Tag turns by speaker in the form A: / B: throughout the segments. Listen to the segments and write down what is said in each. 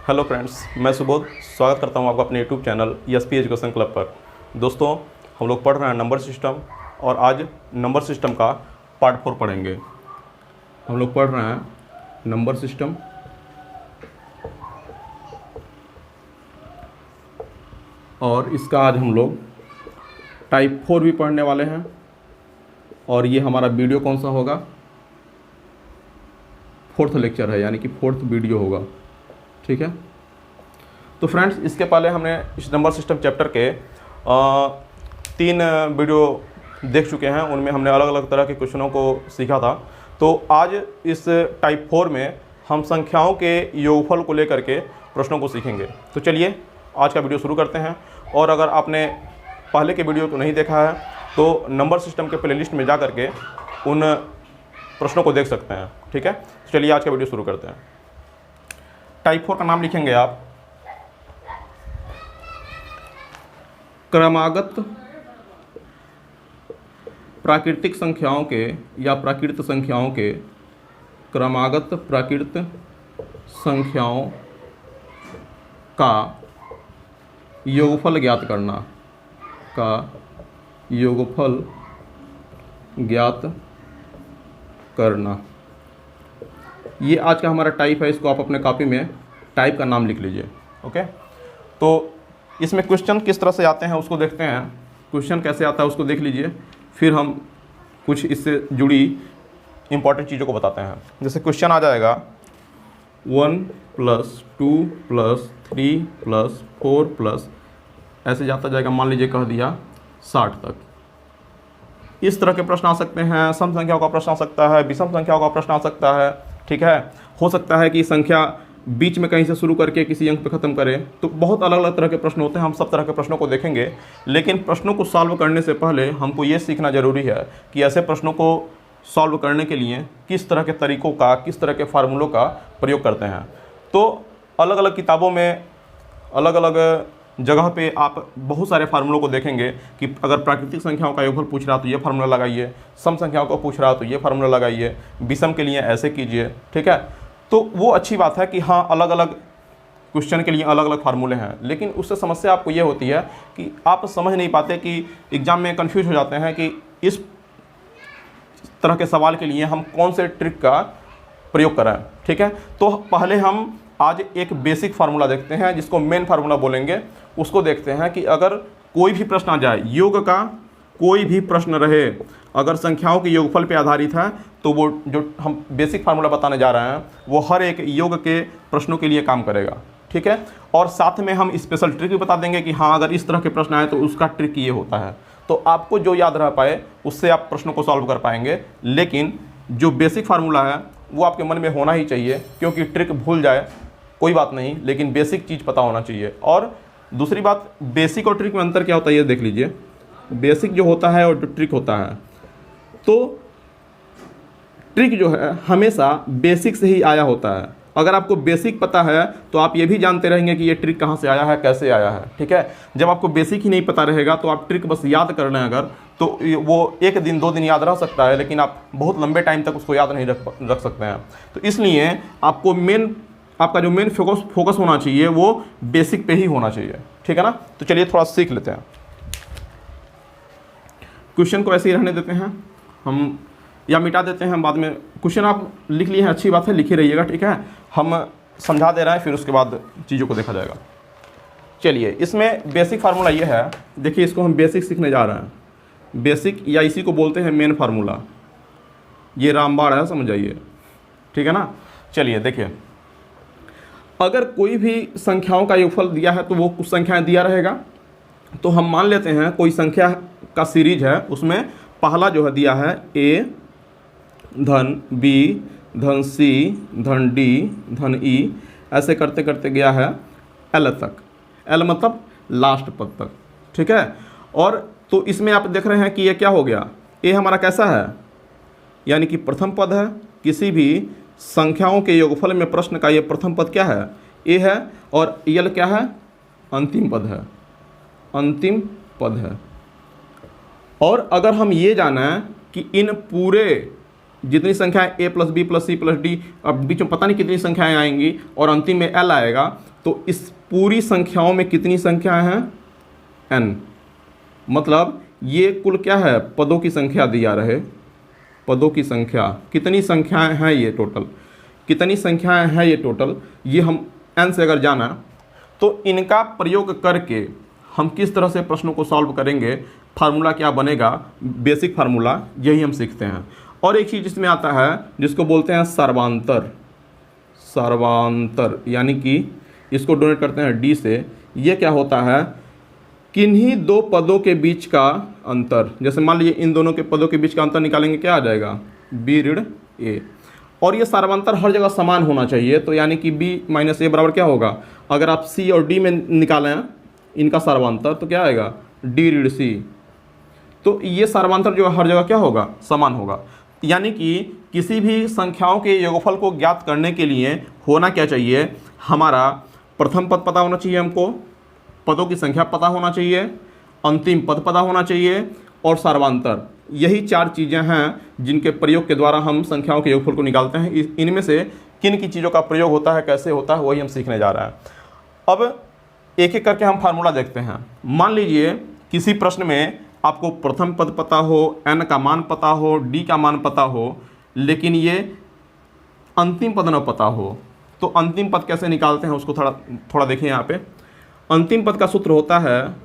A: Hello friends, मैं सुबोध स्वागत करता हूं आपका अपने YouTube channel SP education club पर। दोस्तों, हम लोग पढ़ रहे हैं नंबर सिस्टम और आज नंबर सिस्टम का पार्ट 4 पढ़ेंगे। हम लोग पढ़ रहे हैं नंबर सिस्टम और इसका आज हम लोग टाइप 4 भी पढ़ने वाले हैं। और ये हमारा वीडियो कौन सा होगा? 4th लेक्चर है, यानी कि 4th वीडियो होगा। ठीक है, तो फ्रेंड्स, इसके पहले हमने इस नंबर सिस्टम चैप्टर के 3 वीडियो देख चुके हैं। उनमें हमने अलग अलग तरह के क्वेश्चनों को सीखा था। तो आज इस टाइप 4 में हम संख्याओं के योगफल को लेकर के प्रश्नों को सीखेंगे। तो चलिए आज का वीडियो शुरू करते हैं। और अगर आपने पहले के वीडियो को नहीं देखा है तो नंबर सिस्टम के प्लेलिस्ट में जा करके उन प्रश्नों को देख सकते हैं। ठीक है, तो चलिए आज का वीडियो शुरू करते हैं। टाइप 4 का नाम लिखेंगे आप क्रमागत प्राकृतिक संख्याओं के या प्राकृत संख्याओं के क्रमागत प्राकृत संख्याओं का योगफल ज्ञात करना का योगफल ज्ञात करना। ये आज का हमारा टाइप है। इसको आप अपने कॉपी में टाइप का नाम लिख लीजिए। ओके, तो इसमें क्वेश्चन किस तरह से आते हैं उसको देखते हैं। क्वेश्चन कैसे आता है उसको देख लीजिए, फिर हम कुछ इससे जुड़ी इंपॉर्टेंट चीज़ों को बताते हैं। जैसे क्वेश्चन आ जाएगा 1 + 2 + 3 + 4 ऐसे जाता जाएगा। मान लीजिए कह दिया 60 तक। इस तरह के प्रश्न आ सकते हैं। सम संख्याओं का प्रश्न आ सकता है, विषम संख्याओं का प्रश्न आ सकता है। ठीक है, हो सकता है कि संख्या बीच में कहीं से शुरू करके किसी अंक पे ख़त्म करें। तो बहुत अलग अलग तरह के प्रश्न होते हैं। हम सब तरह के प्रश्नों को देखेंगे, लेकिन प्रश्नों को सॉल्व करने से पहले हमको ये सीखना ज़रूरी है कि ऐसे प्रश्नों को सॉल्व करने के लिए किस तरह के तरीक़ों का, किस तरह के फार्मूलों का प्रयोग करते हैं। तो अलग अलग किताबों में अलग अलग जगह पे आप बहुत सारे फार्मूलों को देखेंगे कि अगर प्राकृतिक संख्याओं का योगफल पूछ रहा तो ये फार्मूला लगाइए, सम संख्याओं को पूछ रहा तो ये फार्मूला लगाइए, विषम के लिए ऐसे कीजिए। ठीक है, तो वो अच्छी बात है कि हाँ, अलग अलग क्वेश्चन के लिए अलग अलग फार्मूले हैं। लेकिन उससे समस्या आपको ये होती है कि आप समझ नहीं पाते कि एग्ज़ाम में कन्फ्यूज हो जाते हैं कि इस तरह के सवाल के लिए हम कौन से ट्रिक का प्रयोग करें। ठीक है, तो पहले हम आज एक बेसिक फार्मूला देखते हैं जिसको मेन फार्मूला बोलेंगे। उसको देखते हैं कि अगर कोई भी प्रश्न आ जाए, योग का कोई भी प्रश्न रहे, अगर संख्याओं के योगफल पे आधारित है, तो वो जो हम बेसिक फार्मूला बताने जा रहे हैं वो हर एक योग के प्रश्नों के लिए काम करेगा। ठीक है, और साथ में हम स्पेशल ट्रिक भी बता देंगे कि हाँ, अगर इस तरह के प्रश्न आए तो उसका ट्रिक ये होता है। तो आपको जो याद रह पाए उससे आप प्रश्नों को सॉल्व कर पाएंगे। लेकिन जो बेसिक फार्मूला है वो आपके मन में होना ही चाहिए, क्योंकि ट्रिक भूल जाए कोई बात नहीं, लेकिन बेसिक चीज़ पता होना चाहिए। और दूसरी बात, बेसिक और ट्रिक में अंतर क्या होता है ये देख लीजिए। बेसिक जो होता है और जो ट्रिक होता है, तो ट्रिक जो है हमेशा बेसिक से ही आया होता है। अगर आपको बेसिक पता है तो आप ये भी जानते रहेंगे कि ये ट्रिक कहाँ से आया है, कैसे आया है। ठीक है, जब आपको बेसिक ही नहीं पता रहेगा तो आप ट्रिक बस याद कर लें अगर, तो वो 1 दिन 2 दिन याद रह सकता है, लेकिन आप बहुत लंबे टाइम तक उसको याद नहीं रख सकते हैं। तो इसलिए आपको आपका जो मेन फोकस होना चाहिए वो बेसिक पे ही होना चाहिए। ठीक है ना, तो चलिए थोड़ा सीख लेते हैं। क्वेश्चन को ऐसे ही रहने देते हैं हम, या मिटा देते हैं बाद में। क्वेश्चन आप लिख लिए हैं, अच्छी बात है, लिखे रहिएगा। ठीक है, हम समझा दे रहे हैं, फिर उसके बाद चीज़ों को देखा जाएगा। चलिए, इसमें बेसिक फार्मूला ये है। देखिए, इसको हम बेसिक सीखने जा रहे हैं। बेसिक या इसी को बोलते हैं मेन फार्मूला। ये रामबाण है, समझ जाइए। ठीक है ना, चलिए देखिए, अगर कोई भी संख्याओं का योगफल दिया है तो वो कुछ संख्याएं दिया रहेगा। तो हम मान लेते हैं कोई संख्या का सीरीज है, उसमें पहला जो है दिया है a धन b धन c धन d धन e, ऐसे करते करते गया है l तक। l मतलब लास्ट पद तक। ठीक है, और तो इसमें आप देख रहे हैं कि ये क्या हो गया, a हमारा कैसा है, यानी कि प्रथम पद है। किसी भी संख्याओं के योगफल में प्रश्न का ये प्रथम पद क्या है, ए है, और यल क्या है, अंतिम पद है, अंतिम पद है। और अगर हम ये जाना कि इन पूरे जितनी संख्याएं a + b + c + d, अब बीच में पता नहीं कितनी संख्याएं आएंगी और अंतिम में l आएगा, तो इस पूरी संख्याओं में कितनी संख्याएं हैं? n। मतलब ये कुल क्या है? पदों की संख्या दी जा रहे, पदों की संख्या। कितनी संख्याएं हैं ये टोटल? कितनी संख्याएं हैं ये टोटल? ये हम n से अगर जाना तो इनका प्रयोग करके हम किस तरह से प्रश्नों को सॉल्व करेंगे, फार्मूला क्या बनेगा, बेसिक फार्मूला, यही हम सीखते हैं। और एक चीज़ इसमें आता है जिसको बोलते हैं सर्वांतर। सर्वांतर यानी कि इसको डोनेट करते हैं d से। ये क्या होता है? किन्हीं दो पदों के बीच का अंतर। जैसे मान लीजिए इन दोनों के पदों के बीच का अंतर निकालेंगे, क्या आ जाएगा? b ऋण a। और ये सर्वांतर हर जगह समान होना चाहिए, तो यानी कि b माइनस a बराबर क्या होगा? अगर आप c और d में निकालें इनका सर्वांतर तो क्या आएगा? d ऋण c। तो ये सर्वांतर जो हर जगह क्या होगा? समान होगा। यानी कि किसी भी संख्याओं के योगफल को ज्ञात करने के लिए होना क्या चाहिए? हमारा प्रथम पद पता होना चाहिए, हमको पदों की संख्या पता होना चाहिए, अंतिम पद पता होना चाहिए और सर्वांतर। यही चार चीज़ें हैं जिनके प्रयोग के द्वारा हम संख्याओं के योगफल को निकालते हैं। इनमें से किन की चीज़ों का प्रयोग होता है, कैसे होता है, वही हम सीखने जा रहे हैं। अब एक एक करके हम फार्मूला देखते हैं। मान लीजिए किसी प्रश्न में आपको प्रथम पद पता हो, n का मान पता हो, d का मान पता हो, लेकिन ये अंतिम पद न पता हो, तो अंतिम पद कैसे निकालते हैं उसको थोड़ा देखिए यहाँ पे। अंतिम पद का सूत्र होता है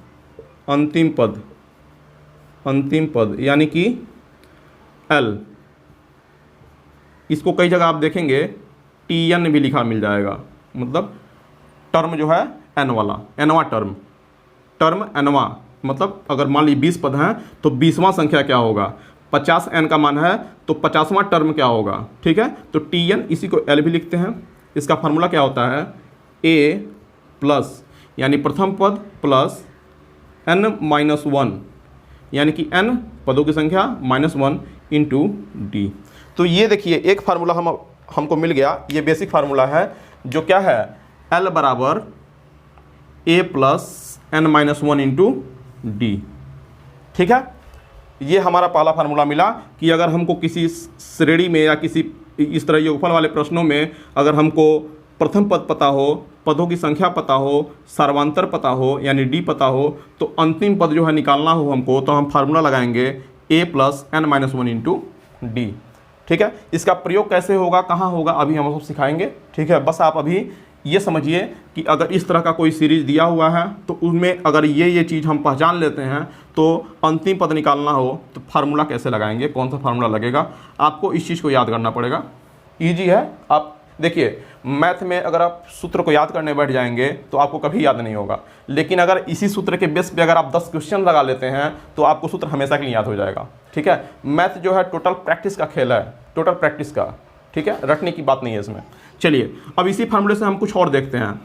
A: अंतिम पद यानी कि L। इसको कई जगह आप देखेंगे TN भी लिखा मिल जाएगा, मतलब टर्म जो है n वाला, nवा टर्म nवा। मतलब अगर मान लीजिए 20 पद हैं तो 20वां संख्या क्या होगा? 50 n का मान है तो 50वां टर्म क्या होगा? ठीक है, तो TN, इसी को L भी लिखते हैं। इसका फार्मूला क्या होता है? a प्लस यानी प्रथम पद प्लस n-1 यानी कि n पदों की संख्या -1 इंटू d। तो ये देखिए एक फार्मूला हमको मिल गया। ये बेसिक फार्मूला है जो क्या है? L बराबर a plus n-1 into d। ठीक है, ये हमारा पहला फार्मूला मिला कि अगर हमको किसी श्रेणी में या किसी इस तरह योगफल वाले प्रश्नों में अगर हमको प्रथम पद पता हो, पदों की संख्या पता हो, सर्वांतर पता हो यानी d पता हो, तो अंतिम पद जो है निकालना हो हमको, तो हम फार्मूला लगाएंगे a plus n-1 into d। ठीक है, इसका प्रयोग कैसे होगा, कहाँ होगा, अभी हम सब सिखाएंगे। ठीक है, बस आप अभी ये समझिए कि अगर इस तरह का कोई सीरीज दिया हुआ है तो उनमें अगर ये चीज़ हम पहचान लेते हैं तो अंतिम पद निकालना हो तो फार्मूला कैसे लगाएंगे, कौन सा फार्मूला लगेगा, आपको इस चीज़ को याद करना पड़ेगा। ईजी है। आप देखिए मैथ में अगर आप सूत्र को याद करने बैठ जाएंगे तो आपको कभी याद नहीं होगा, लेकिन अगर इसी सूत्र के बेस पे अगर आप 10 क्वेश्चन लगा लेते हैं तो आपको सूत्र हमेशा के लिए याद हो जाएगा। ठीक है, मैथ जो है टोटल प्रैक्टिस का खेल है, टोटल प्रैक्टिस का। ठीक है, रटने की बात नहीं है इसमें। चलिए अब इसी फार्मूले से हम कुछ और देखते हैं।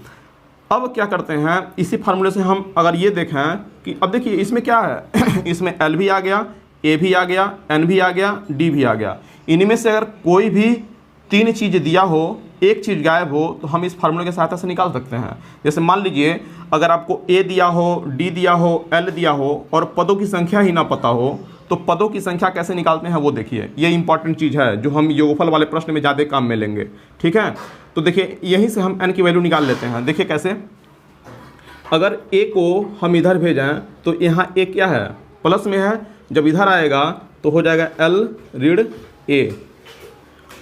A: अब क्या करते हैं, इसी फार्मूले से हम अगर ये देखें कि अब देखिए इसमें क्या है इसमें L भी आ गया, A भी आ गया, N भी आ गया, D भी आ गया। इनमें से अगर कोई भी 3 चीज़ दिया हो, एक चीज़ गायब हो, तो हम इस फार्मूले की सहायता से निकाल सकते हैं। जैसे मान लीजिए अगर आपको A दिया हो, D दिया हो, L दिया हो और पदों की संख्या ही ना पता हो, तो पदों की संख्या कैसे निकालते हैं वो देखिए। ये इंपॉर्टेंट चीज़ है जो हम योगफल वाले प्रश्न में ज़्यादा काम में लेंगे। ठीक है, तो देखिए यहीं से हम n की वैल्यू निकाल लेते हैं। देखिए कैसे, अगर a को हम इधर भेजें तो यहाँ a क्या है? प्लस में है, जब इधर आएगा तो हो जाएगा L ऋण a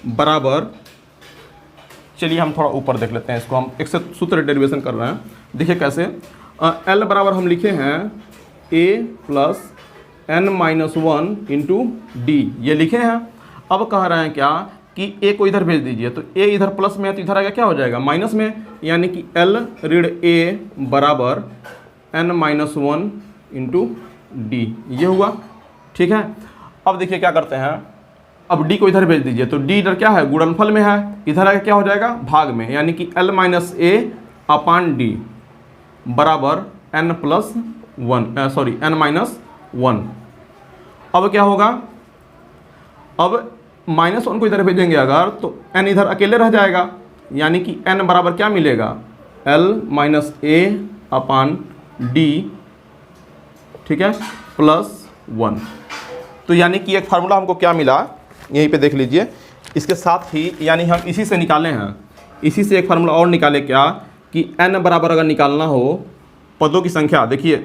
A: बराबर, चलिए हम थोड़ा ऊपर देख लेते हैं इसको, हम एक से सूत्र डेरिवेशन कर रहे हैं। देखिए कैसे, L बराबर हम लिखे हैं a plus n-1 into d, ये लिखे हैं। अब कह रहे हैं क्या कि a को इधर भेज दीजिए, तो a इधर प्लस में है तो इधर आएगा क्या हो जाएगा? माइनस में, यानी कि L ऋण a बराबर n-1 इंटू d, ये हुआ। ठीक है, अब देखिए क्या करते हैं, अब d को इधर भेज दीजिए, तो d इधर क्या है? गुणनफल में है, इधर आगे क्या हो जाएगा? भाग में, यानी कि L minus a upon d बराबर n-1। अब क्या होगा, अब -1 को इधर भेजेंगे अगर, तो n इधर अकेले रह जाएगा, यानी कि n बराबर क्या मिलेगा? L minus a upon d, ठीक है, प्लस 1। तो यानी कि एक फार्मूला हमको क्या मिला, यहीं पे देख लीजिए। इसके साथ ही यानी हम इसी से निकाले हैं, इसी से एक फार्मूला और निकाले क्या कि n बराबर अगर निकालना हो पदों की संख्या, देखिए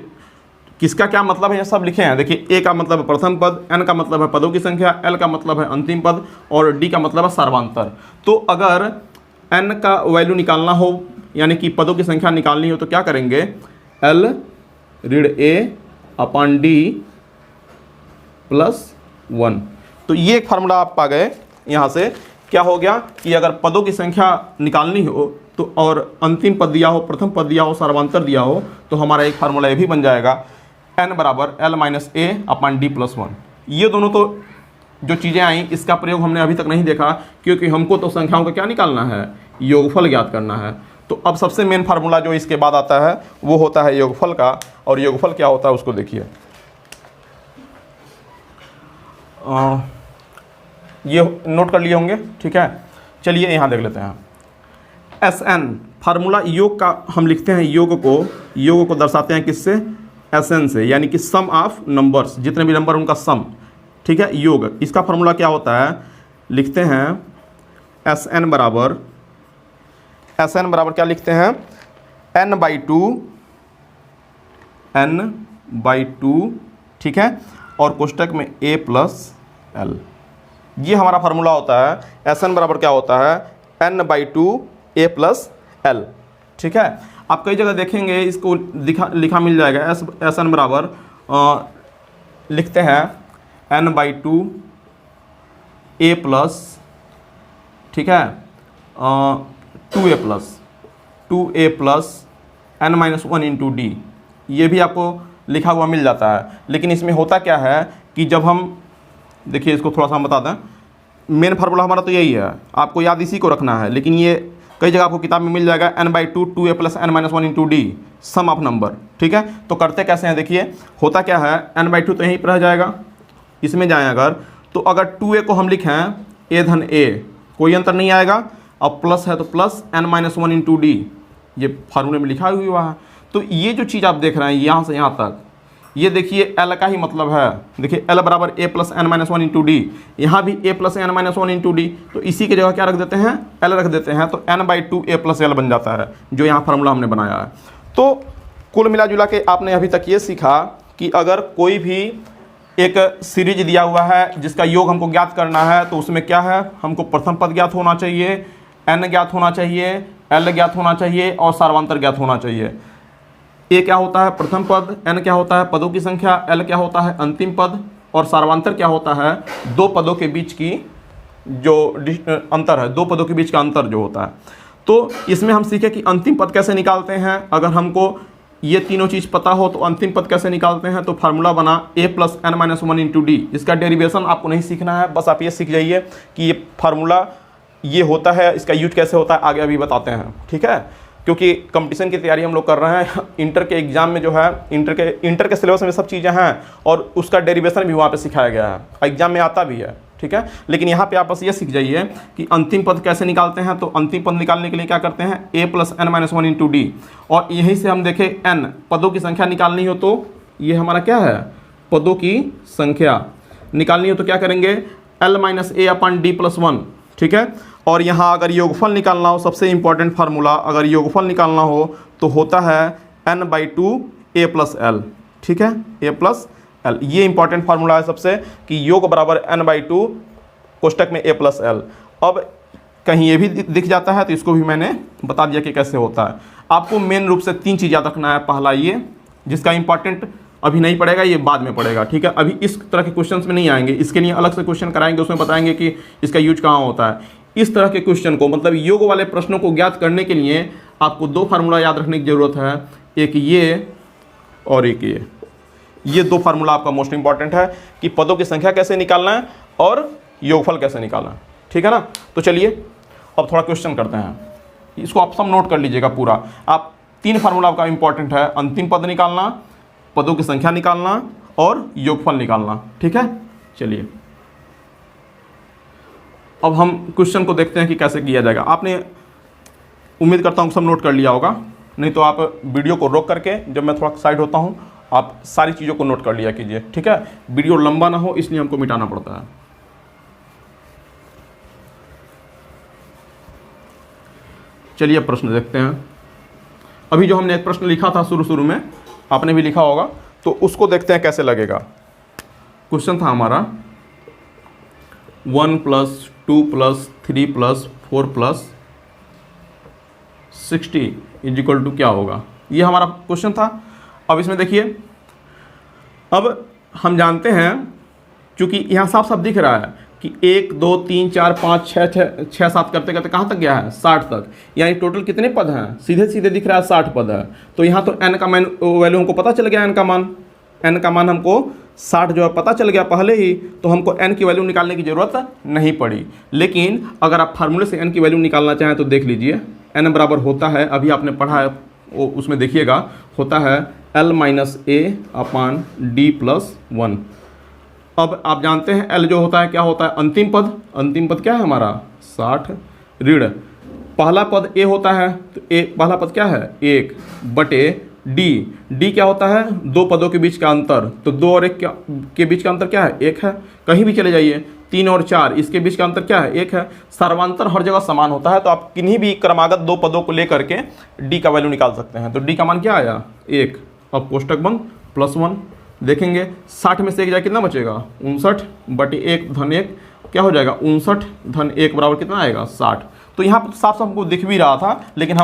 A: किसका क्या मतलब है ये सब लिखे हैं। देखिए a का मतलब है प्रथम पद, n का मतलब है पदों की संख्या, l का मतलब है अंतिम पद और d का मतलब है सर्वांतर। तो अगर n का वैल्यू निकालना हो यानी कि पदों की संख्या निकालनी हो तो क्या करेंगे, l ऋण a अपॉन d प्लस 1। तो ये एक फार्मूला आप पा गए। यहाँ से क्या हो गया कि अगर पदों की संख्या निकालनी हो तो और अंतिम पद दिया हो, प्रथम पद दिया हो, सर्वांतर दिया हो, तो हमारा एक फार्मूला ये भी बन जाएगा, n बराबर l minus a upon d plus 1। ये दोनों तो जो चीज़ें आई इसका प्रयोग हमने अभी तक नहीं देखा, क्योंकि हमको तो संख्याओं का क्या निकालना है, योगफल ज्ञात करना है। तो अब सबसे मेन फार्मूला जो इसके बाद आता है वो होता है योगफल का। और योगफल क्या होता है उसको देखिए, ये नोट कर लिए होंगे, ठीक है। चलिए यहाँ देख लेते हैं। Sn फार्मूला योग का हम लिखते हैं, योग को दर्शाते हैं किससे, Sn से, यानी कि सम ऑफ नंबर्स, जितने भी नंबर उनका सम, ठीक है। योग इसका फार्मूला क्या होता है, लिखते हैं Sn बराबर क्या लिखते हैं, n/2, ठीक है, और कोष्टक में a प्लस l। ये हमारा फार्मूला होता है। Sn बराबर क्या होता है, n/2 a प्लस l, ठीक है। आप कई जगह देखेंगे इसको लिखा मिल जाएगा। Sn बराबर लिखते हैं n/2 a प्लस, ठीक है, 2a plus n-1 into D. ये भी आपको लिखा हुआ मिल जाता है। लेकिन इसमें होता क्या है कि जब हम देखिए इसको थोड़ा सा हम बता दें, मेन फार्मूला हमारा तो यही है, आपको याद इसी को रखना है। लेकिन ये कई जगह आपको किताब में मिल जाएगा n/2 2a plus n-1 into D, sum of number, ठीक है। तो करते कैसे हैं, देखिए होता क्या है, n/2 तो यहीं पर रह जाएगा, इसमें जाएँ अगर, तो अगर 2a को हम लिखें a धन a, कोई अंतर नहीं आएगा। अब प्लस है तो प्लस n-1 इंटू डी, ये फार्मूले में लिखा हुआ है। तो ये जो चीज़ आप देख रहे हैं यहाँ से यहाँ तक, ये देखिए l का ही मतलब है। देखिए l बराबर a plus n-1 into D, यहाँ भी a plus n-1 into D. तो इसी की जगह क्या रख देते हैं, l रख देते हैं, तो n/2 a प्लस l बन जाता है, जो यहाँ फार्मूला हमने बनाया है। तो कुल मिला जुला के आपने अभी तक ये सीखा कि अगर कोई भी एक सीरीज दिया हुआ है जिसका योग हमको ज्ञात करना है, तो उसमें क्या है, हमको प्रथम पद ज्ञात होना चाहिए, n ज्ञात होना चाहिए, l ज्ञात होना चाहिए और सर्वांतर ज्ञात होना चाहिए। a क्या होता है, प्रथम पद, n क्या होता है, पदों की संख्या, l क्या होता है, अंतिम पद, और सर्वांतर क्या होता है, दो पदों के बीच की जो अंतर है, दो पदों के बीच का अंतर जो होता है। तो इसमें हम सीखे कि अंतिम पद कैसे निकालते हैं। अगर हमको ये तीनों चीज़ पता हो तो अंतिम पद कैसे निकालते हैं, तो फार्मूला बना a plus n-1 into D. इसका डेरिवेशन आपको नहीं सीखना है, बस आप ये सीख जाइए कि ये फार्मूला ये होता है, इसका यूज कैसे होता है आगे अभी बताते हैं, ठीक है। क्योंकि कंपटीशन की तैयारी हम लोग कर रहे हैं, इंटर के एग्जाम में जो है, इंटर के सिलेबस में सब चीज़ें हैं और उसका डेरिवेशन भी वहाँ पे सिखाया गया है, एग्जाम में आता भी है, ठीक है। लेकिन यहाँ पे आप बस ये सीख जाइए कि अंतिम पद कैसे निकालते हैं। तो अंतिम पद निकालने के लिए क्या करते हैं, a plus n-1 into D, और यहीं से हम देखें n पदों की संख्या निकालनी हो तो ये हमारा क्या है, पदों की संख्या निकालनी हो तो क्या करेंगे, l minus a upon D plus 1, ठीक है। और यहाँ अगर योगफल निकालना हो, सबसे इंपॉर्टेंट फार्मूला, अगर योगफल निकालना हो तो होता है n/2 a प्लस l, ठीक है, a प्लस l। ये इंपॉर्टेंट फार्मूला है सबसे, कि योग बराबर n/2 कोष्टक में a प्लस l। अब कहीं ये भी दिख जाता है तो इसको भी मैंने बता दिया कि कैसे होता है। आपको मेन रूप से तीन चीज़ याद रखना है। पहला ये, जिसका इंपॉर्टेंट अभी नहीं पड़ेगा, ये बाद में पड़ेगा, ठीक है। अभी इस तरह के क्वेश्चंस में नहीं आएंगे, इसके लिए अलग से क्वेश्चन कराएंगे, उसमें बताएंगे कि इसका यूज कहाँ होता है। इस तरह के क्वेश्चन को, मतलब योग वाले प्रश्नों को ज्ञात करने के लिए आपको दो फार्मूला याद रखने की ज़रूरत है, एक ये और एक ये दो फार्मूला आपका मोस्ट इंपॉर्टेंट है कि पदों की संख्या कैसे निकालना है और योगफल कैसे निकालना है, ठीक है ना। तो चलिए अब थोड़ा क्वेश्चन करते हैं, इसको आप सब नोट कर लीजिएगा पूरा। आप तीन फार्मूला आपका इंपॉर्टेंट है, अंतिम पद निकालना, पदों की संख्या निकालना और योगफल निकालना, ठीक है। चलिए अब हम क्वेश्चन को देखते हैं कि कैसे किया जाएगा। आपने उम्मीद करता हूँ सब नोट कर लिया होगा, नहीं तो आप वीडियो को रोक करके जब मैं थोड़ा साइड होता हूँ आप सारी चीज़ों को नोट कर लिया कीजिए, ठीक है। वीडियो लंबा ना हो इसलिए हमको मिटाना पड़ता है। चलिए प्रश्न देखते हैं। अभी जो हमने एक प्रश्न लिखा था शुरू में, आपने भी लिखा होगा, तो उसको देखते हैं कैसे लगेगा। क्वेश्चन था हमारा 1 + 2 + 3 + 4 + 60 = क्या होगा, ये हमारा क्वेश्चन था। अब इसमें देखिए, अब हम जानते हैं, चूंकि यहाँ साफ साफ दिख रहा है कि 1 2 3 4 5 6 7 करते करते कहाँ तक गया है, 60 तक। यानी टोटल कितने पद हैं, सीधे सीधे दिख रहा है 60 पद है। तो यहाँ तो n का वैल्यू हमको पता चल गया, n का मान हमको 60 जो है पता चल गया पहले ही, तो हमको n की वैल्यू निकालने की ज़रूरत नहीं पड़ी। लेकिन अगर आप फार्मूले से n की वैल्यू निकालना चाहें तो देख लीजिए, n बराबर होता है, अभी आपने पढ़ा है वो उसमें देखिएगा, होता है L - A/D + 1। अब आप जानते हैं L जो होता है क्या होता है, अंतिम पद क्या है हमारा 60 ऋण पहला पद A होता है, तो A पहला पद क्या है 1 बटे D क्या होता है, दो पदों के बीच का अंतर, तो 2 और 1 के बीच का अंतर क्या है 1 है। कहीं भी चले जाइए, 3 और 4 इसके बीच का अंतर क्या है 1 है। सर्वांतर हर जगह समान होता है, तो आप किन्हीं भी क्रमागत दो पदों को लेकर के D का वैल्यू निकाल सकते हैं। तो D का मान क्या आया 1। अब कोष्टक बंद +1 देखेंगे, 60 में से 1 जाए कितना बचेगा 59 बटे 1 धन 1 क्या हो जाएगा 59 धन 1 बराबर कितना आएगा 60। तो यहाँ पर साफ साफ हमको दिख भी रहा था, लेकिन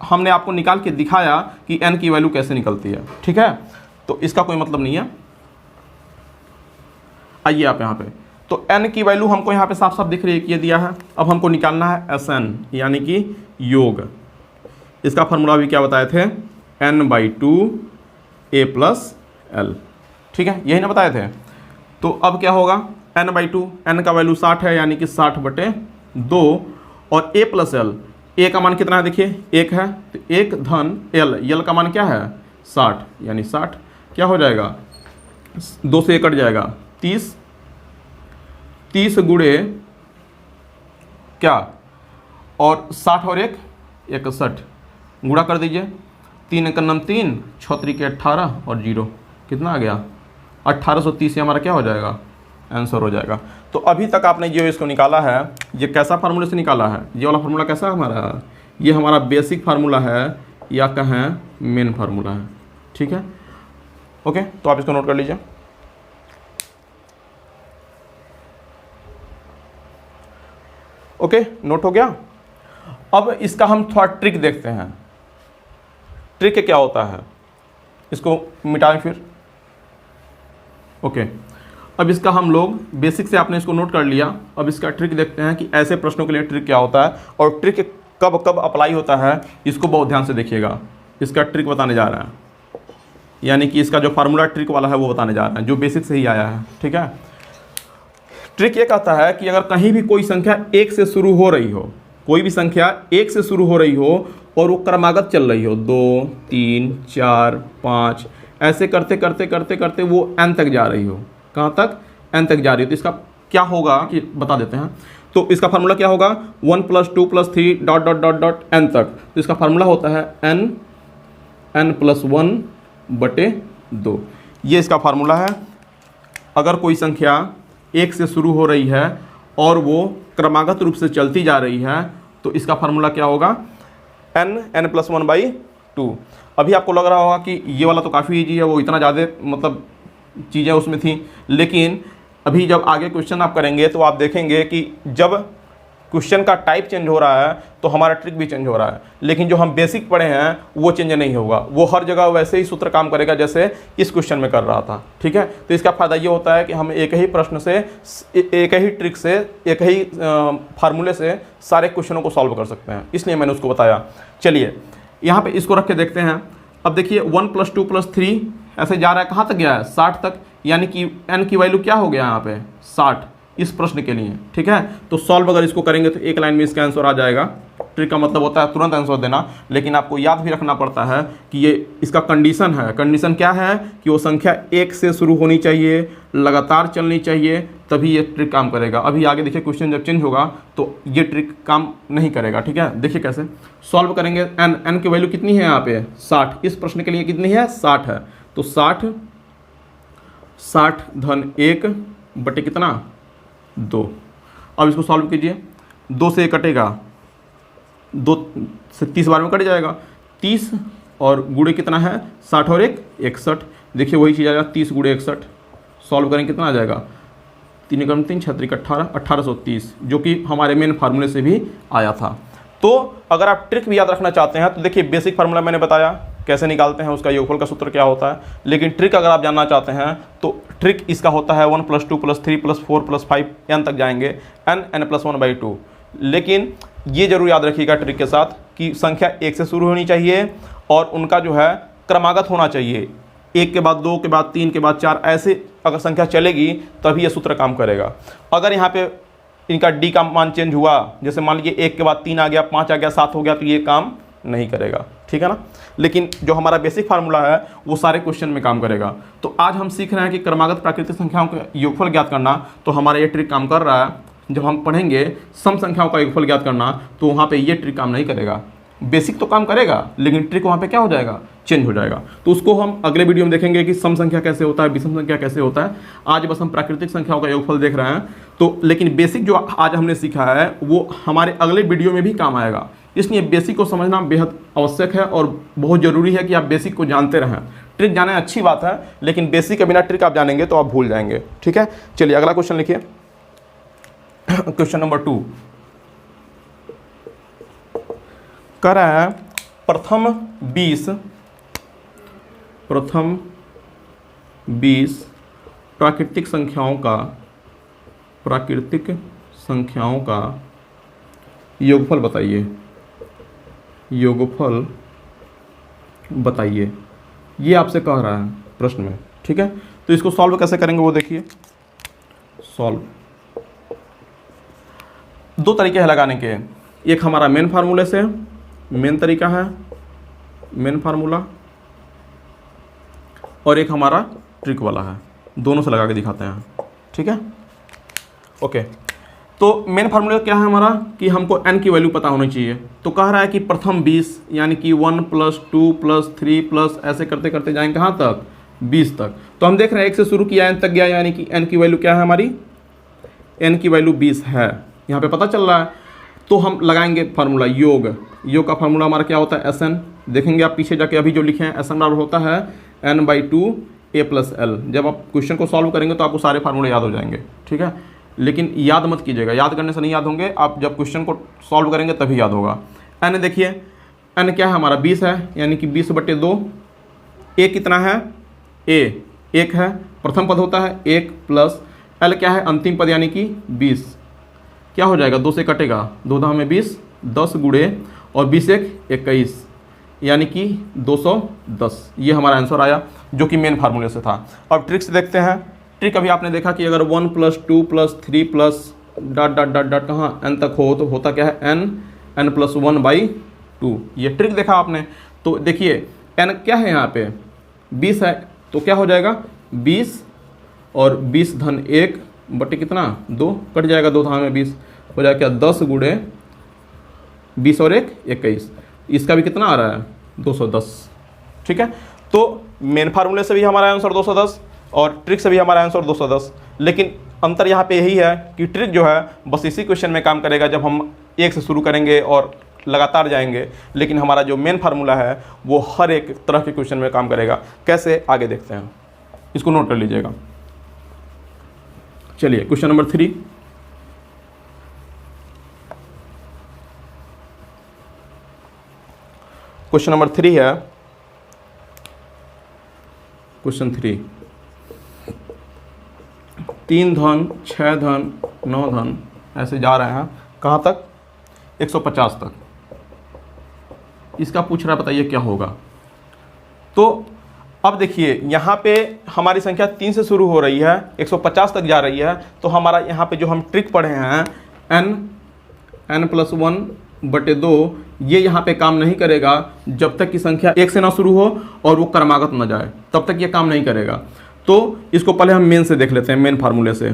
A: हमने आपको निकाल के दिखाया कि n की वैल्यू कैसे निकलती है। ठीक है, तो इसका कोई मतलब नहीं है। आइए आप यहाँ पे, तो n की वैल्यू हमको यहाँ पे साफ साफ दिख रही है कि ये दिया है। अब हमको निकालना है Sn यानी कि योग। इसका फॉर्मूला भी क्या बताए थे, n/2 a + l। ठीक है, यही ना बताए थे। तो अब क्या होगा n/2, n का वैल्यू 60 है, यानी कि 60 बटे 2, और a + l, a का मान कितना है देखिए 1 है, तो 1 धन l का मान क्या है 60, यानी 60 क्या हो जाएगा 2 से 1 कट जाएगा 30 गुणे क्या, और 60 और 1 61 गुणा कर दीजिए, 3 × 9 3, 6 × 18 और 0 कितना आ गया 1830। हमारा क्या हो जाएगा आंसर हो जाएगा। तो अभी तक आपने जो इसको निकाला है, ये कैसा फार्मूले से निकाला है, ये वाला फार्मूला कैसा है हमारा, ये हमारा बेसिक फार्मूला है या कहें मेन फार्मूला है। ठीक है, ओके, तो आप इसको नोट कर लीजिए। ओके, नोट हो गया। अब इसका हम थोड़ा ट्रिक देखते हैं। ट्रिक क्या होता है, इसको मिटाएं फिर। ओके, अब इसका हम लोग बेसिक से आपने इसको नोट कर लिया। अब इसका ट्रिक देखते हैं कि ऐसे प्रश्नों के लिए ट्रिक क्या होता है और ट्रिक कब कब अप्लाई होता है, इसको बहुत ध्यान से देखिएगा। इसका ट्रिक बताने जा रहे हैं, यानी कि इसका जो फार्मूला ट्रिक वाला है वो बताने जा रहे हैं, जो बेसिक से ही आया है। ठीक है, ट्रिक ये कहता है कि अगर कहीं भी कोई संख्या 1 से शुरू हो रही हो, कोई भी संख्या 1 से शुरू हो रही हो और वो क्रमागत चल रही हो, 2 3 4 5 ऐसे करते करते करते करते वो n तक जा रही हो, कहाँ तक n तक जा रही हो, तो इसका क्या होगा कि बता देते हैं। तो इसका फार्मूला क्या होगा 1 + 2 + 3 ... n तक। तो इसका फार्मूला होता है n + 1 बटे 2। ये इसका फार्मूला है। अगर कोई संख्या 1 से शुरू हो रही है और वो क्रमागत रूप से चलती जा रही है, तो इसका फार्मूला क्या होगा n + 1/2। अभी आपको लग रहा होगा कि ये वाला तो काफ़ी ईजी है, वो इतना ज़्यादा मतलब चीज़ें उसमें थी, लेकिन अभी जब आगे क्वेश्चन आप करेंगे तो आप देखेंगे कि जब क्वेश्चन का टाइप चेंज हो रहा है तो हमारा ट्रिक भी चेंज हो रहा है, लेकिन जो हम बेसिक पढ़े हैं वो चेंज नहीं होगा, वो हर जगह वैसे ही सूत्र काम करेगा जैसे इस क्वेश्चन में कर रहा था। ठीक है, तो इसका फ़ायदा ये होता है कि हम एक ही प्रश्न से, एक ही ट्रिक से, एक ही फार्मूले से सारे क्वेश्चनों को सॉल्व कर सकते हैं, इसलिए मैंने उसको बताया। चलिए यहाँ पे इसको रख के देखते हैं। अब देखिए 1 + 2 + 3 ऐसे जा रहा है, कहाँ तक गया है 60 तक, यानी कि n की वैल्यू क्या हो गया यहाँ पे 60 इस प्रश्न के लिए। ठीक है, तो सॉल्व अगर इसको करेंगे तो एक लाइन में इसका आंसर आ जाएगा। ट्रिक का मतलब होता है तुरंत आंसर देना, लेकिन आपको याद भी रखना पड़ता है कि ये इसका कंडीशन है। कंडीशन क्या है कि वो संख्या 1 से शुरू होनी चाहिए, लगातार चलनी चाहिए, तभी ये ट्रिक काम करेगा। अभी आगे देखिए क्वेश्चन जब चेंज होगा तो ये ट्रिक काम नहीं करेगा। ठीक है, देखिए कैसे सॉल्व करेंगे। n की वैल्यू कितनी है यहाँ पे 60, इस प्रश्न के लिए कितनी है 60 है, तो 60 धन 1 बटे कितना 2। अब इसको सॉल्व कीजिए, 2 से 1 कटेगा, 2 से 30 बार में कट जाएगा, 30 और गुणे कितना है 60 और 1 61। देखिए वही चीज़ आ जाएगा 30 गुणे 61, सॉल्व करेंगे कितना आ जाएगा 3 एकम 3 6 3 18 1830, जो कि हमारे मेन फार्मूले से भी आया था। तो अगर आप ट्रिक भी याद रखना चाहते हैं तो देखिए बेसिक फार्मूला मैंने बताया कैसे निकालते हैं, उसका योगफल का सूत्र क्या होता है, लेकिन ट्रिक अगर आप जानना चाहते हैं तो ट्रिक इसका होता है 1 + 2 + 3 + 4 + 5 n तक जाएंगे, n + 1/2। लेकिन ये जरूर याद रखिएगा ट्रिक के साथ कि संख्या 1 से शुरू होनी चाहिए और उनका जो है क्रमागत होना चाहिए, 1 के बाद 2 के बाद 3 के बाद 4, ऐसे अगर संख्या चलेगी तभी ये सूत्र काम करेगा। अगर यहाँ पे इनका डी का मान चेंज हुआ, जैसे मान लीजिए 1 के बाद 3 आ गया, 5 आ गया, 7 हो गया, तो ये काम नहीं करेगा, ठीक है ना। लेकिन जो हमारा बेसिक फार्मूला है वो सारे क्वेश्चन में काम करेगा। तो आज हम सीख रहे हैं कि क्रमागत प्राकृतिक संख्याओं का योगफल ज्ञात करना, तो हमारा ये ट्रिक काम कर रहा है। जब हम पढ़ेंगे सम संख्याओं का योगफल ज्ञात करना तो वहाँ पे ये ट्रिक काम नहीं करेगा। बेसिक तो काम करेगा लेकिन ट्रिक वहाँ पे क्या हो जाएगा, चेंज हो जाएगा। तो उसको हम अगले वीडियो में देखेंगे कि सम संख्या कैसे होता है, विषम संख्या कैसे होता है। आज बस हम प्राकृतिक संख्याओं का योगफल देख रहे हैं। तो लेकिन बेसिक जो आज हमने सीखा है वो हमारे अगले वीडियो में भी काम आएगा, इसलिए बेसिक को समझना बेहद आवश्यक है और बहुत ज़रूरी है कि आप बेसिक को जानते रहें। ट्रिक जाने अच्छी बात है लेकिन बेसिक के बिना ट्रिक आप जानेंगे तो आप भूल जाएंगे, ठीक है। चलिए अगला क्वेश्चन लिखिए, क्वेश्चन नंबर 2 कह रहा है प्रथम 20 प्राकृतिक संख्याओं का योगफल बताइए, योगफल बताइए, ये आपसे कह रहा है प्रश्न में, ठीक है। तो इसको सॉल्व कैसे करेंगे वो देखिए। सॉल्व 2 तरीके हैं लगाने के, एक हमारा मेन फार्मूले से, मेन तरीका है मेन फार्मूला, और एक हमारा ट्रिक वाला है, दोनों से लगा के दिखाते हैं, ठीक है। ओके, तो मेन फार्मूला क्या है हमारा कि हमको n की वैल्यू पता होनी चाहिए। तो कह रहा है कि प्रथम 20 यानी कि 1 + 2 + 3 ऐसे करते करते जाएंगे कहाँ तक, 20 तक। तो हम देख रहे हैं 1 से शुरू किया n तक गया, यानी कि n की वैल्यू क्या है हमारी, n की वैल्यू 20 है, यहाँ पे पता चल रहा है। तो हम लगाएंगे फार्मूला योग का फार्मूला हमारा क्या होता है SN, देखेंगे आप पीछे जाके अभी जो लिखे हैं SN बराबर होता है n/2 a + l। जब आप क्वेश्चन को सॉल्व करेंगे तो आपको सारे फार्मूले याद हो जाएंगे, ठीक है। लेकिन याद मत कीजिएगा, याद करने से नहीं याद होंगे, आप जब क्वेश्चन को सॉल्व करेंगे तभी याद होगा। n देखिए, n क्या है हमारा 20 है, यानी कि 20/2। a कितना है, a 1 है, प्रथम पद होता है 1 प्लस l क्या है अंतिम पद यानी कि 20, क्या हो जाएगा 2 से कटेगा, 2 दाम में 20, 10 गुणे और 20 1 21 यानी कि 210। ये हमारा आंसर आया जो कि मेन फार्मूले से था। अब ट्रिक से देखते हैं। ट्रिक अभी आपने देखा कि अगर 1 + 2 + 3 + ... कहाँ n तक हो तो होता क्या है n + 1/2। ये ट्रिक देखा आपने। तो देखिए n क्या है यहाँ पे 20 है, तो क्या हो जाएगा 20 और 20 धन 1 बटे कितना 2, कट जाएगा 2 धाम में 20, हो जाएगा क्या 10 गुणे 20 और 1 21। इसका भी कितना आ रहा है 210, ठीक है। तो मेन फार्मूले से भी हमारा आंसर 210 और ट्रिक से भी हमारा आंसर 210। लेकिन अंतर यहाँ पे यही है कि ट्रिक जो है बस इसी क्वेश्चन में काम करेगा जब हम 1 से शुरू करेंगे और लगातार जाएंगे, लेकिन हमारा जो मेन फार्मूला है वो हर एक तरह के क्वेश्चन में काम करेगा। कैसे, आगे देखते हैं, इसको नोट कर लीजिएगा। चलिए क्वेश्चन नंबर 3, क्वेश्चन नंबर 3 है, क्वेश्चन 3 3 धन 6 धन 9 धन ऐसे जा रहे हैं कहाँ तक 150 तक। इसका पूछ रहा है बताइए क्या होगा। तो अब देखिए यहाँ पे हमारी संख्या 3 से शुरू हो रही है 150 तक जा रही है। तो हमारा यहाँ पे जो हम ट्रिक पढ़े हैं n + 1/2 ये यहाँ पे काम नहीं करेगा जब तक कि संख्या 1 से ना शुरू हो और वो क्रमागत ना जाए, तब तक ये काम नहीं करेगा। तो इसको पहले हम मेन से देख लेते हैं, मेन फार्मूले से।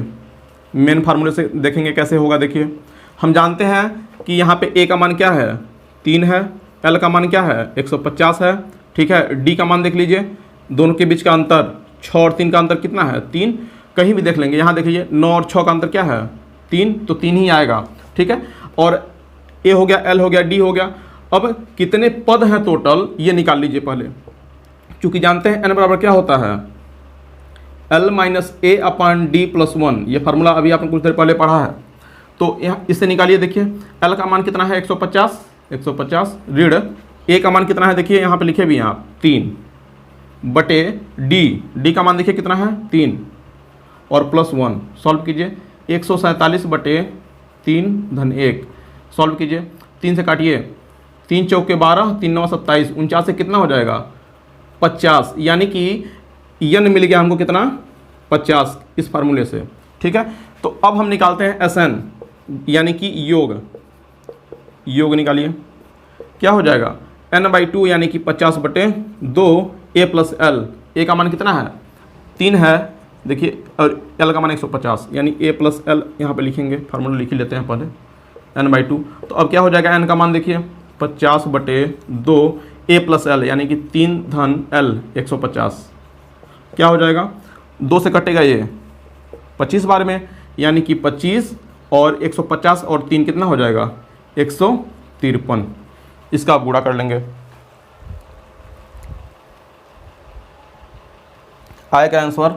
A: मेन फार्मूले से देखेंगे कैसे होगा। देखिए हम जानते हैं कि यहाँ पे a का मान क्या है 3 है, l का मान क्या है 150 है, ठीक है। d का मान देख लीजिए, दोनों के बीच का अंतर 6 और 3 का अंतर कितना है 3, कहीं भी देख लेंगे। यहाँ देखिए 9 और 6 का अंतर क्या है 3, तो 3 ही आएगा, ठीक है। और a हो गया, l हो गया, d हो गया। अब कितने पद हैं टोटल ये निकाल लीजिए पहले, क्योंकि जानते हैं n बराबर क्या होता है, L माइनस ए अपॉन डी प्लस 1। ये फार्मूला अभी आपने कुछ देर पहले पढ़ा है, तो यहाँ इससे निकालिए। देखिए L का मान कितना है 150 ऋण ए का मान कितना है, देखिए यहाँ पे लिखे भी हैं आप 3 बटे डी का मान देखिए कितना है 3 और प्लस 1। सॉल्व कीजिए 147 बटे 3 धन 1। सॉल्व कीजिए 3 से काटिए, 3 चौके 12, 3 9 27, 49 से कितना हो जाएगा 50, यानी कि n मिल गया हमको कितना 50 इस फार्मूले से। ठीक है, तो अब हम निकालते हैं Sn यानी कि योग निकालिए। क्या हो जाएगा n/2 यानी कि 50 बटे 2 a प्लस एल। ए का मान कितना है 3 है, देखिए, और l का मान 150 यानी a प्लस एल यहाँ पे लिखेंगे, फार्मूला लिख ही लेते हैं पहले n/2। तो अब क्या हो जाएगा n का मान देखिए 50 बटे 2 a प्लस एल यानी कि 3 धन l 150। क्या हो जाएगा 2 से कटेगा ये 25 बार में, यानी कि 25 और 150 और 3 कितना हो जाएगा 153। इसका आप गुणा कर लेंगे, आएगा आंसर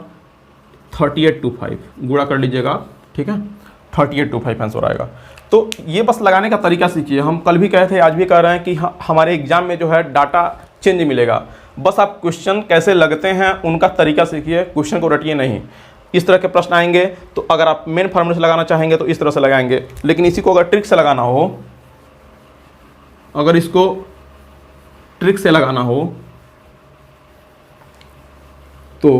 A: 3825। गुणा कर लीजिएगा, ठीक है, 3825 आंसर आएगा। तो ये बस लगाने का तरीका सीखिए। हम कल भी कहे थे, आज भी कह रहे हैं कि हमारे एग्जाम में जो है डाटा चेंज मिलेगा। बस आप क्वेश्चन कैसे लगते हैं उनका तरीका सीखिए, क्वेश्चन को रटिए नहीं। इस तरह के प्रश्न आएंगे तो अगर आप मेन फार्मूले से लगाना चाहेंगे तो इस तरह से लगाएंगे, लेकिन इसी को अगर ट्रिक से लगाना हो, अगर इसको ट्रिक से लगाना हो तो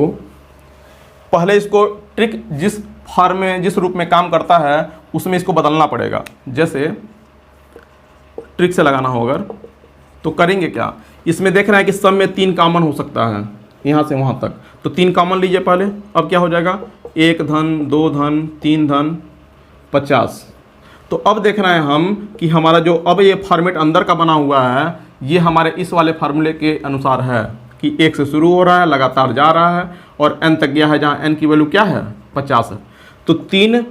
A: पहले इसको ट्रिक जिस फॉर्म में जिस रूप में काम करता है उसमें इसको बदलना पड़ेगा। जैसे ट्रिक से लगाना हो अगर तो करेंगे क्या, इसमें देख रहे हैं कि सब में 3 कॉमन हो सकता है यहाँ से वहाँ तक, तो 3 कॉमन लीजिए पहले। अब क्या हो जाएगा 1 धन 2 धन 3 धन 50। तो अब देख रहे हैं हम कि हमारा जो अब ये फॉर्मेट अंदर का बना हुआ है ये हमारे इस वाले फार्मूले के अनुसार है कि 1 से शुरू हो रहा है, लगातार जा रहा है और n तक गया है, जहाँ n की वैल्यू क्या है 50 है। तो 3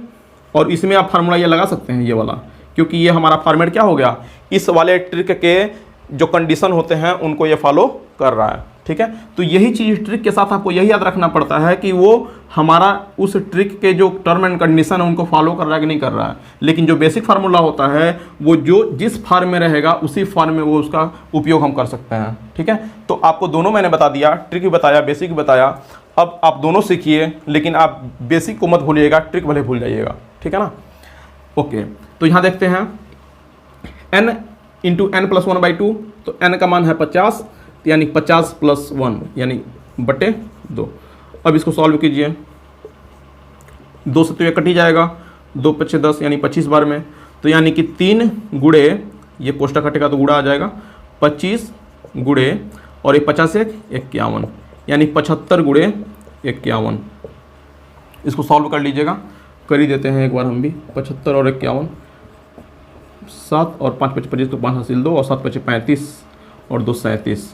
A: और इसमें आप फार्मूला ये लगा सकते हैं ये वाला, क्योंकि ये हमारा फॉर्मेट क्या हो गया, इस वाले ट्रिक के जो कंडीशन होते हैं उनको ये फॉलो कर रहा है। ठीक है, तो यही चीज़ ट्रिक के साथ आपको यही याद रखना पड़ता है कि वो हमारा उस ट्रिक के जो टर्म एंड कंडीशन है उनको फॉलो कर रहा है कि नहीं कर रहा है। लेकिन जो बेसिक फार्मूला होता है वो जो जिस फॉर्म में रहेगा उसी फॉर्म में वो उसका उपयोग हम कर सकते हैं। ठीक है, तो आपको दोनों मैंने बता दिया, ट्रिक भी बताया, बेसिक भी बताया। अब आप दोनों सीखिए, लेकिन आप बेसिक को मत भूलिएगा, ट्रिक भले भूल जाइएगा। ठीक है ना, ओके। तो यहाँ देखते हैं n इंटू n प्लस 1/2, तो n का मान है 50 यानी 50 प्लस 1 यानी बटे 2। अब इसको सॉल्व कीजिए, 2 से तो ये कट ही जाएगा, 2 पचे 10 यानी 25 बार में, तो यानी कि 3 गुणे, ये कोष्ठक कटेगा तो गुणा आ जाएगा, 25 गुणे और ये 50 से 51 यानी 75 गुणे 51। इसको सॉल्व कर लीजिएगा, कर ही देते हैं एक बार हम भी। 75 और 51, 7 और 5 पचे 25 तो 5 हासिल 2 और 7 पचे 35 और 2 37,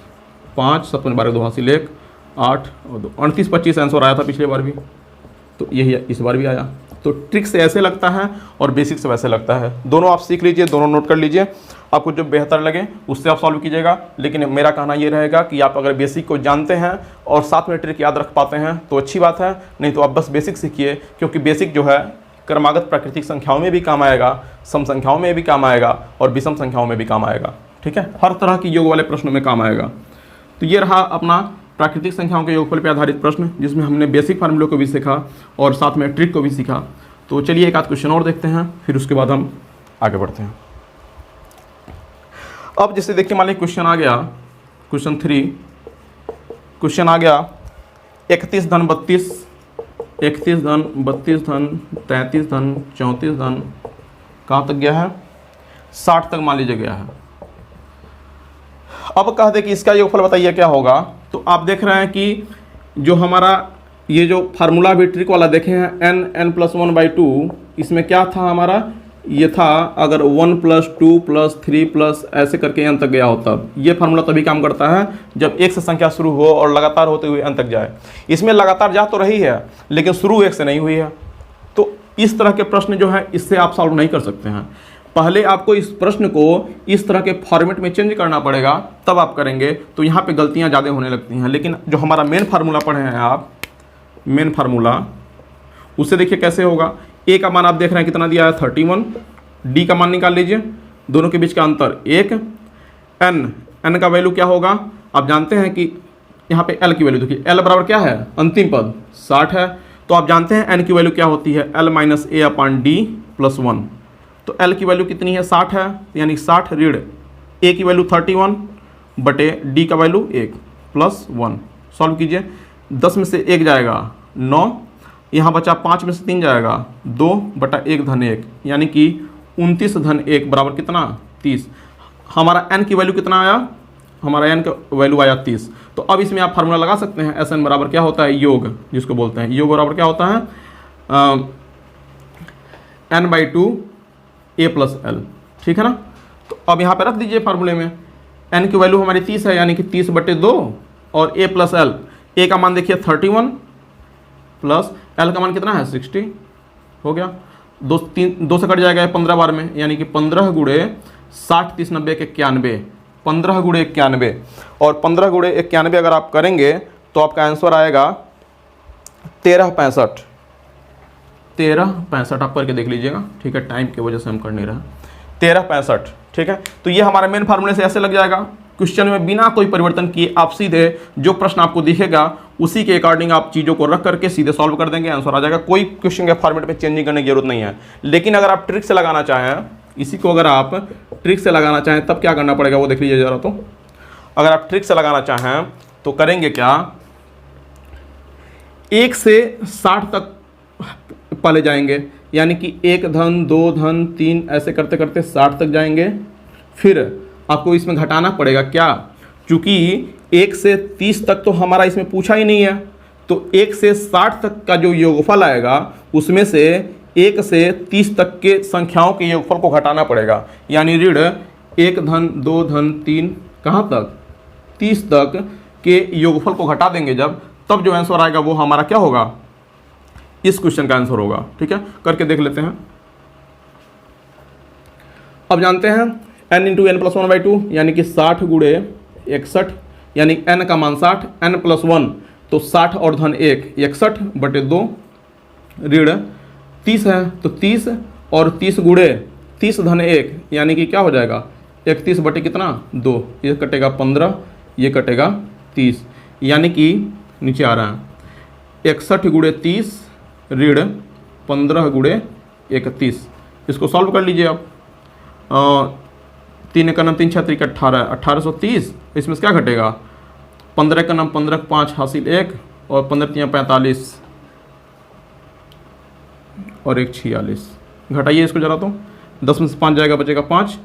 A: 5 7 12 2 हासिल 1, 8 और 2 38 25 आंसर आया था पिछले बार भी, तो यही इस बार भी आया। तो ट्रिक से ऐसे लगता है और बेसिक से वैसे लगता है। दोनों आप सीख लीजिए, दोनों नोट कर लीजिए, आपको जो बेहतर लगे उससे आप सॉल्व कीजिएगा। लेकिन मेरा कहना ये रहेगा कि आप अगर बेसिक को जानते हैं और साथ में ट्रिक याद रख पाते हैं तो अच्छी बात है, नहीं तो आप बस बेसिक सीखिए, क्योंकि बेसिक जो है क्रमागत प्राकृतिक संख्याओं में भी काम आएगा, सम संख्याओं में भी काम आएगा और विषम संख्याओं में भी काम आएगा। ठीक है, हर तरह की योग वाले प्रश्नों में काम आएगा। तो ये रहा अपना प्राकृतिक संख्याओं के योगफल पर आधारित प्रश्न, जिसमें हमने बेसिक फार्मूलों को भी सीखा और साथ में ट्रिक को भी सीखा। तो चलिए एक आध क्वेश्चन और देखते हैं, फिर उसके बाद हम आगे बढ़ते हैं। अब जैसे देखिए, मान लीजिए क्वेश्चन आ गया, क्वेश्चन 3 क्वेश्चन आ गया 31 धन 32, 31 धन 32 धन 33 धन 34 धन, कहाँ तक गया है 60 तक मान लीजिए गया है। अब कहते कि इसका योगफल बताइए क्या होगा। तो आप देख रहे हैं कि जो हमारा ये जो फार्मूला भी ट्रिक वाला देखे हैं n प्लस 1/2, इसमें क्या था हमारा, ये था अगर 1 प्लस 2 प्लस 3 प्लस ऐसे करके n तक गया हो, तब ये फार्मूला तभी काम करता है जब 1 से संख्या शुरू हो और लगातार होते हुए n तक जाए। इसमें लगातार जा तो रही है लेकिन शुरू 1 से नहीं हुई है, तो इस तरह के प्रश्न जो है इससे आप सॉल्व नहीं कर सकते हैं। पहले आपको इस प्रश्न को इस तरह के फॉर्मेट में चेंज करना पड़ेगा, तब आप करेंगे तो यहाँ पे गलतियाँ ज़्यादा होने लगती हैं। लेकिन जो हमारा मेन फार्मूला पढ़े हैं आप, मेन फार्मूला, उससे देखिए कैसे होगा। ए का मान आप देख रहे हैं कितना दिया है 31, डी का मान निकाल लीजिए, दोनों के बीच का अंतर 1, एन का वैल्यू क्या होगा आप जानते हैं कि यहाँ पे एल की वैल्यू देखिए, एल बराबर क्या है अंतिम पद 60 है, तो आप जानते हैं एन की वैल्यू क्या होती है एल माइनस ए अपॉन डी प्लस 1। तो एल की वैल्यू कितनी है 60 है, यानी 60 ऋण ए की वैल्यू 31 बटे डी का वैल्यू 1 प्लस 1। सॉल्व कीजिए, 10 में से 1 जाएगा 9, यहाँ बचा 5 में से 3 जाएगा 2 बटा 1 धन 1, यानी कि 29 धन 1 बराबर कितना 30। हमारा एन की वैल्यू कितना आया, हमारा एन का वैल्यू आया 30। तो अब इसमें आप फार्मूला लगा सकते हैं, एस एन बराबर क्या होता है योग, जिसको बोलते हैं योग बराबर क्या होता है n/2 a प्लस एल, ठीक है ना। तो अब यहाँ पे रख दीजिए फार्मूले में, n की वैल्यू हमारी 30 है, यानी कि 30 बटे 2 और a प्लस एल, a का मान देखिए 31 प्लस l का मान कितना है 60, हो गया 2 से कट जाएगा 15 बार में, यानी कि 15 गुणे 60 30 90 के 91, 15 गुणे 91, और 15 गुणे 91 अगर आप करेंगे तो आपका आंसर आएगा 1365। 1365 आप करके देख लीजिएगा, ठीक है, टाइम की वजह से हम कर नहीं रहे। 1365, ठीक है। तो ये हमारे मेन फार्मूले से ऐसे लग जाएगा। क्वेश्चन में बिना कोई परिवर्तन किए आप सीधे जो प्रश्न आपको दिखेगा उसी के अकॉर्डिंग आप चीज़ों को रख करके सीधे सॉल्व कर देंगे, आंसर आ जाएगा। कोई क्वेश्चन के फॉर्मेट में चेंजिंग करने की जरूरत नहीं है। लेकिन अगर आप ट्रिक से लगाना चाहें, इसी को अगर आप ट्रिक से लगाना चाहें तब क्या करना पड़ेगा वो देख लीजिए जरा। तो अगर आप ट्रिक से लगाना चाहें तो करेंगे क्या, 1 से 60 तक पहले जाएंगे, यानी कि 1 धन 2 धन 3 ऐसे करते करते 60 तक जाएंगे। फिर आपको इसमें घटाना पड़ेगा क्या, चूंकि 1 से 30 तक तो हमारा इसमें पूछा ही नहीं है, तो 1 से 60 तक का जो योगफल आएगा उसमें से 1 से 30 तक के संख्याओं के योगफल को घटाना पड़ेगा, यानी ऋण 1 धन 2 धन 3 कहाँ तक 30 तक के योगफल को घटा देंगे जब, तब जो आंसर आएगा वो हमारा क्या होगा, इस क्वेश्चन का आंसर होगा। ठीक है, करके देख लेते हैं। अब जानते हैं n इंटू एन प्लस 1/2 यानी कि 60 गुणे 61, यानी n का मान 60, n प्लस 1 तो 60 और धन 1 61 बटे 2 ऋण 30 है, तो 30 और 30 गुणे 30 धन 1 यानी कि क्या हो जाएगा 31 बटे कितना 2, ये कटेगा 15, ये कटेगा 30, यानी कि नीचे आ रहा है 61 गुणे 30 ऋण 15 गुणे 31। इसको सॉल्व कर लीजिए आप। 3 का नाम 3 6 3 18, 1830। इसमें से क्या घटेगा, 15 का नाम 15 5 हासिल 1 और 15 3 45 और 1 46। घटाइए इसको जरा, तो 10 में से 5 जाएगा बचेगा 5,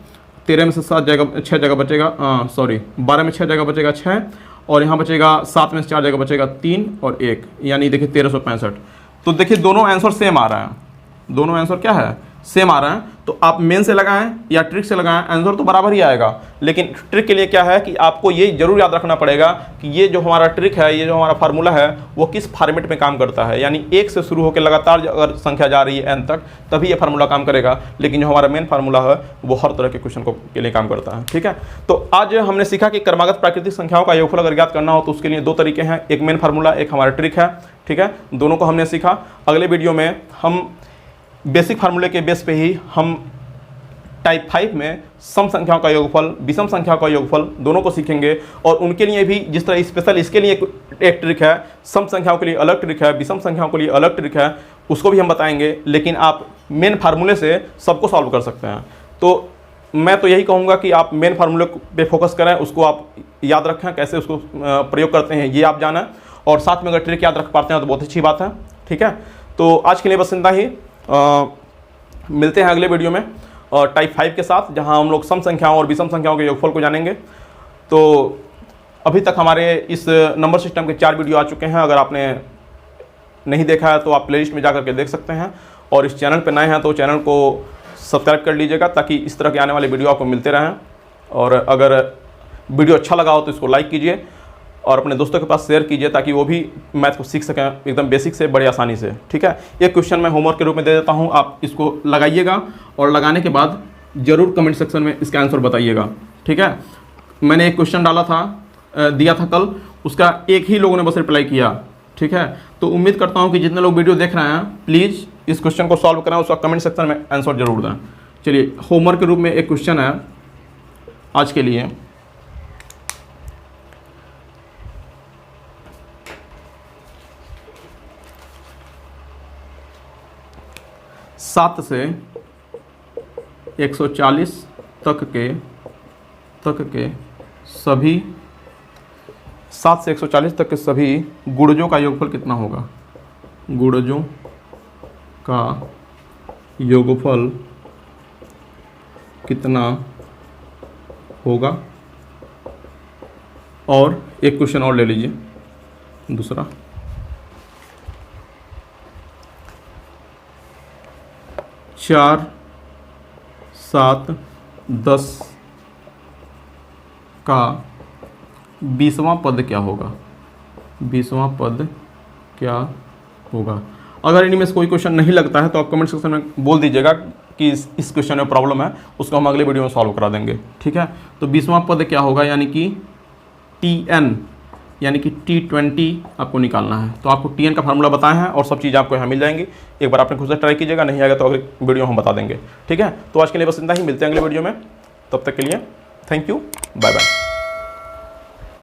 A: 13 में से 7 जाएगा 6 जगह बचेगा 12 में 6 जगह बचेगा 6 और यहाँ बचेगा 7 में से 4 जगह बचेगा 3 और 1, यानी देखिए 1365। तो देखिए दोनों आंसर सेम आ रहा है, दोनों आंसर क्या है सेम आ रहा है। तो आप मेन से लगाएं या ट्रिक से लगाएं आंसर तो बराबर ही आएगा। लेकिन ट्रिक के लिए क्या है कि आपको ये जरूर याद रखना पड़ेगा कि ये जो हमारा ट्रिक है, ये जो हमारा फार्मूला है वो किस फॉर्मेट में काम करता है, यानी 1 से शुरू होकर लगातार अगर संख्या जा रही है n तक तभी ये फार्मूला काम करेगा। लेकिन जो हमारा मेन फार्मूला है वो हर तरह के क्वेश्चन के लिए काम करता है। ठीक है, तो आज हमने सीखा कि क्रमागत प्राकृतिक संख्याओं का योगफल अगर ज्ञात करना हो तो उसके लिए 2 तरीके हैं, एक मेन फार्मूला, एक हमारा ट्रिक है। ठीक है, दोनों को हमने सीखा। अगले वीडियो में हम बेसिक फार्मूले के बेस पे ही हम टाइप 5 में सम संख्याओं का योगफल, विषम संख्याओं का योगफल दोनों को सीखेंगे। और उनके लिए भी जिस तरह स्पेशल इसके लिए एक ट्रिक है, सम संख्याओं के लिए अलग ट्रिक है, विषम संख्याओं के लिए अलग ट्रिक है, उसको भी हम बताएंगे। लेकिन आप मेन फार्मूले से सबको सॉल्व कर सकते हैं। तो मैं तो यही कहूँगा कि आप मेन फार्मूले पे फोकस करें, उसको आप याद रखें, कैसे उसको प्रयोग करते हैं ये आप जाना, और साथ में अगर ट्रिक याद रख पाते हैं तो बहुत अच्छी बात है। ठीक है, तो आज के लिए बस इतना ही। मिलते हैं अगले वीडियो में टाइप 5 के साथ, जहां हम लोग सम संख्याओं और विषम संख्याओं के योगफल को जानेंगे। तो अभी तक हमारे इस नंबर सिस्टम के 4 वीडियो आ चुके हैं। अगर आपने नहीं देखा है तो आप प्लेलिस्ट में जाकर के देख सकते हैं, और इस चैनल पर नए हैं तो चैनल को सब्सक्राइब कर लीजिएगा ताकि इस तरह के आने वाले वीडियो आपको मिलते रहें। और अगर वीडियो अच्छा लगा हो तो इसको लाइक कीजिए और अपने दोस्तों के पास शेयर कीजिए ताकि वो भी मैथ को सीख सकें एकदम बेसिक से बड़े आसानी से। ठीक है, एक क्वेश्चन मैं होमवर्क के रूप में दे देता हूँ, आप इसको लगाइएगा और लगाने के बाद ज़रूर कमेंट सेक्शन में इसका आंसर बताइएगा। ठीक है, मैंने एक क्वेश्चन डाला था, दिया था कल, उसका एक ही लोगों ने बस रिप्लाई किया। ठीक है, तो उम्मीद करता हूँ कि जितने लोग वीडियो देख रहे हैं प्लीज़ इस क्वेश्चन को सॉल्व कराएं, उसका कमेंट सेक्शन में आंसर जरूर दें। चलिए, होमवर्क के रूप में एक क्वेश्चन है आज के लिए। सात से 140 तक के सभी 7 से 140 तक के सभी गुणजों का योगफल कितना होगा? गुणजों का योगफल कितना होगा? और एक क्वेश्चन और ले लीजिए, दूसरा। 4, 7, 10 का 20वां पद क्या होगा? 20वां पद क्या होगा? अगर इनमें से कोई क्वेश्चन नहीं लगता है तो आप कमेंट सेक्शन में बोल दीजिएगा कि इस क्वेश्चन में प्रॉब्लम है, उसको हम अगले वीडियो में सॉल्व करा देंगे। ठीक है, तो 20वां पद क्या होगा? यानी कि TN यानी कि T20 आपको निकालना है। तो आपको TN का फार्मूला बताए हैं और सब चीज़ आपको यहाँ मिल जाएंगी। एक बार आपने खुद से ट्राई कीजिएगा, नहीं आएगा तो अगले वीडियो हम बता देंगे। ठीक है, तो आज के लिए बस इतना ही, मिलते हैं अगले वीडियो में। तब तक के लिए थैंक यू, बाय बाय।